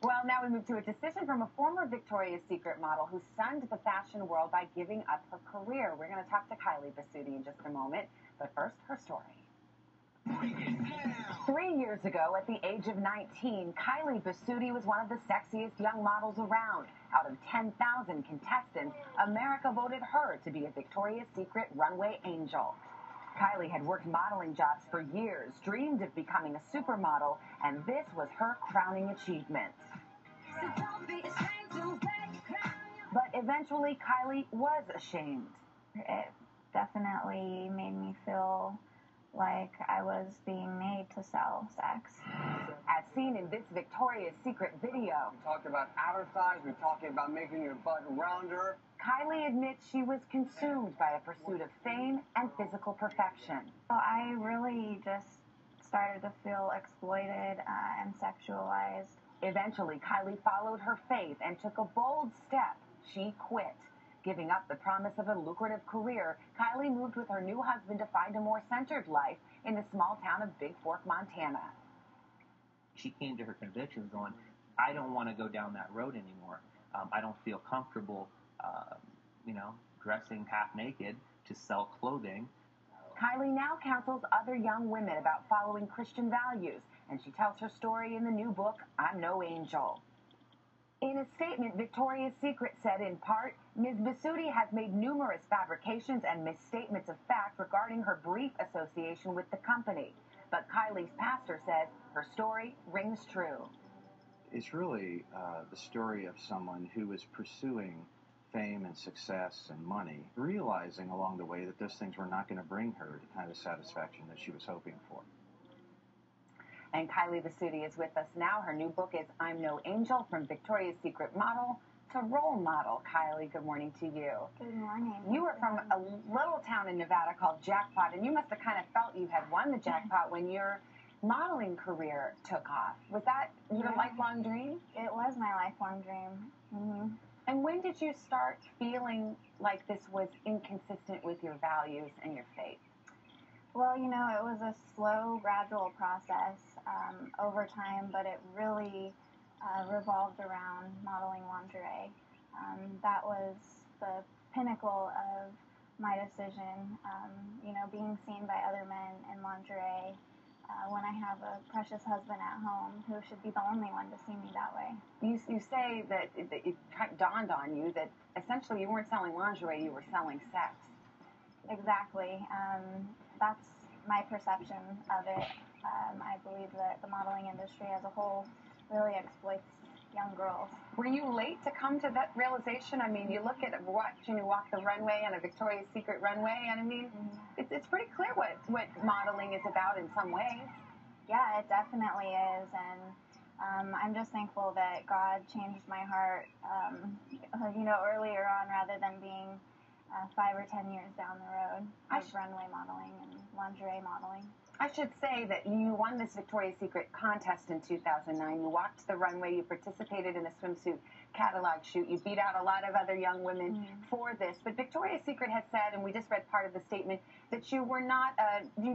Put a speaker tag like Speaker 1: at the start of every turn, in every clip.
Speaker 1: Well, now we move to a decision from a former Victoria's Secret model who stunned the fashion world by giving up her career. We're going to talk to Kylie Bisutti in just a moment, but first, her story. 3 years ago, at the age of 19, Kylie Bisutti was one of the sexiest young models around. Out of 10,000 contestants, America voted her to be a Victoria's Secret runway angel. Kylie had worked modeling jobs for years, dreamed of becoming a supermodel, and this was her crowning achievement. But eventually, Kylie was ashamed.
Speaker 2: It definitely made me feel like I was being made to sell sex.
Speaker 1: As seen in this Victoria's Secret video.
Speaker 3: We talked about outer thighs, we talked about making your butt rounder.
Speaker 1: Kylie admits she was consumed by a pursuit of fame and physical perfection.
Speaker 2: So I really just started to feel exploited and sexualized.
Speaker 1: Eventually, Kylie followed her faith and took a bold step. She quit. Giving up the promise of a lucrative career, Kylie moved with her new husband to find a more centered life in the small town of Big Fork, Montana.
Speaker 4: She came to her convictions going, I don't want to go down that road anymore. I don't feel comfortable, dressing half naked to sell clothing.
Speaker 1: Kylie now counsels other young women about following Christian values, and she tells her story in the new book, I'm No Angel. In a statement, Victoria's Secret said in part, Ms. Bisutti has made numerous fabrications and misstatements of fact regarding her brief association with the company. But Kylie's pastor says her story rings true.
Speaker 5: It's really the story of someone who is pursuing fame and success and money, realizing along the way that those things were not going to bring her the kind of satisfaction that she was hoping for.
Speaker 1: And Kylie Bisutti is with us now. Her new book is I'm No Angel, From Victoria's Secret Model to Role Model. Kylie, good morning to you.
Speaker 2: Good morning.
Speaker 1: You were from a little town in Nevada called Jackpot, and you must have kind of felt you had won the jackpot when your modeling career took off. Was that your lifelong dream?
Speaker 2: It was my lifelong dream. Mm-hmm.
Speaker 1: And when did you start feeling like this was inconsistent with your values and your faith?
Speaker 2: Well, it was a slow, gradual process over time, but it really revolved around modeling lingerie. That was the pinnacle of my decision, being seen by other men in lingerie when I have a precious husband at home who should be the only one to see me that way.
Speaker 1: You say that it dawned on you that essentially you weren't selling lingerie, you were selling sex.
Speaker 2: Exactly. That's my perception of it. I believe that the modeling industry as a whole really exploits young girls.
Speaker 1: Were you late to come to that realization? I mean, you look at watching you walk the runway on a Victoria's Secret runway, and I mean, it's pretty clear what modeling is about in some ways.
Speaker 2: Yeah, it definitely is, and I'm just thankful that God changed my heart, earlier on rather than being 5 or 10 years down the road of runway modeling and lingerie modeling.
Speaker 1: I should say that you won this Victoria's Secret contest in 2009. You walked the runway. You participated in a swimsuit catalog shoot. You beat out a lot of other young women for this. But Victoria's Secret has said, and we just read part of the statement, that you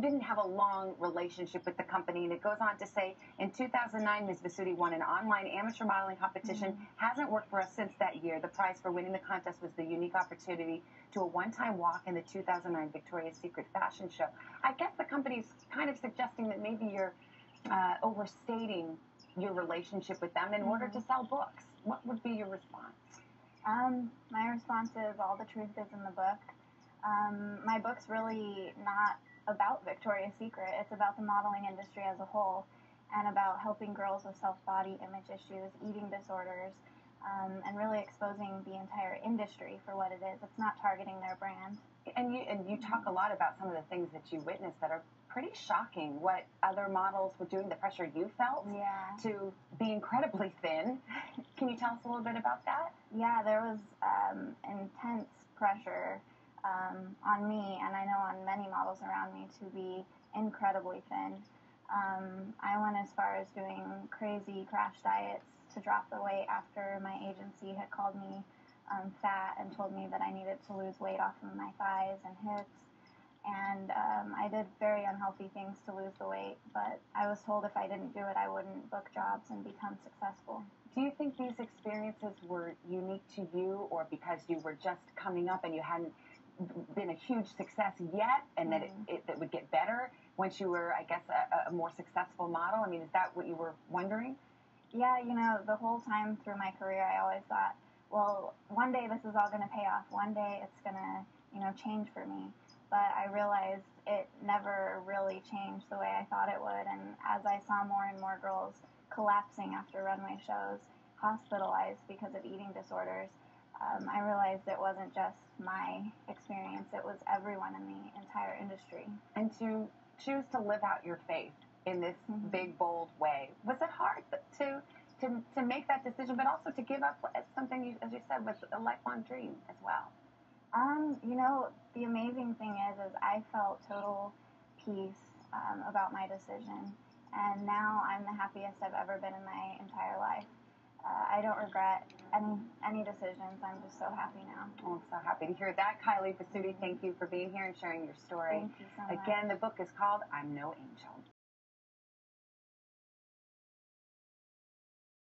Speaker 1: didn't have a long relationship with the company. And it goes on to say, in 2009, Ms. Bisutti won an online amateur modeling competition. Hasn't worked for us since that year. The prize for winning the contest was the unique opportunity to a one-time walk in the 2009 Victoria's Secret fashion show. I guess the company's kind of suggesting that maybe you're overstating your relationship with them in order to sell books. What would be your response?
Speaker 2: My response is all the truth is in the book. My book's really not about Victoria's Secret. It's about the modeling industry as a whole and about helping girls with self-body image issues, eating disorders, and really exposing the entire industry for what it is. It's not targeting their brand.
Speaker 1: And you talk a lot about some of the things that you witnessed that are pretty shocking. What other models were doing, the pressure you felt to be incredibly thin. Can you tell us a little bit about that?
Speaker 2: Yeah, there was intense pressure on me, and I know on many models around me, to be incredibly thin. I went as far as doing crazy crash diets to drop the weight after my agency had called me fat and told me that I needed to lose weight off of my thighs and hips. And I did very unhealthy things to lose the weight, but I was told if I didn't do it, I wouldn't book jobs and become successful.
Speaker 1: Do you think these experiences were unique to you, or because you were just coming up and you hadn't been a huge success yet, and that it would get better once you were, I guess, a more successful model? I mean, is that what you were wondering?
Speaker 2: Yeah, you know, the whole time through my career, I always thought, well, one day this is all going to pay off. One day it's going to, you know, change for me. But I realized it never really changed the way I thought it would. And as I saw more and more girls collapsing after runway shows, hospitalized because of eating disorders, I realized it wasn't just my experience, it was everyone in the entire industry.
Speaker 1: And to choose to live out your faith in this big, bold way, was it hard to make that decision, but also to give up something, as you said, was a lifelong dream as well?
Speaker 2: You know, the amazing thing is I felt total peace about my decision, and now I'm the happiest I've ever been in my entire life. I don't regret any decisions. I'm just so happy now.
Speaker 1: Oh, I'm so happy to hear that. Kylie Bisutti, thank you for being here and sharing your story.
Speaker 2: Thank you so much.
Speaker 1: Again, the book is called I'm No Angel.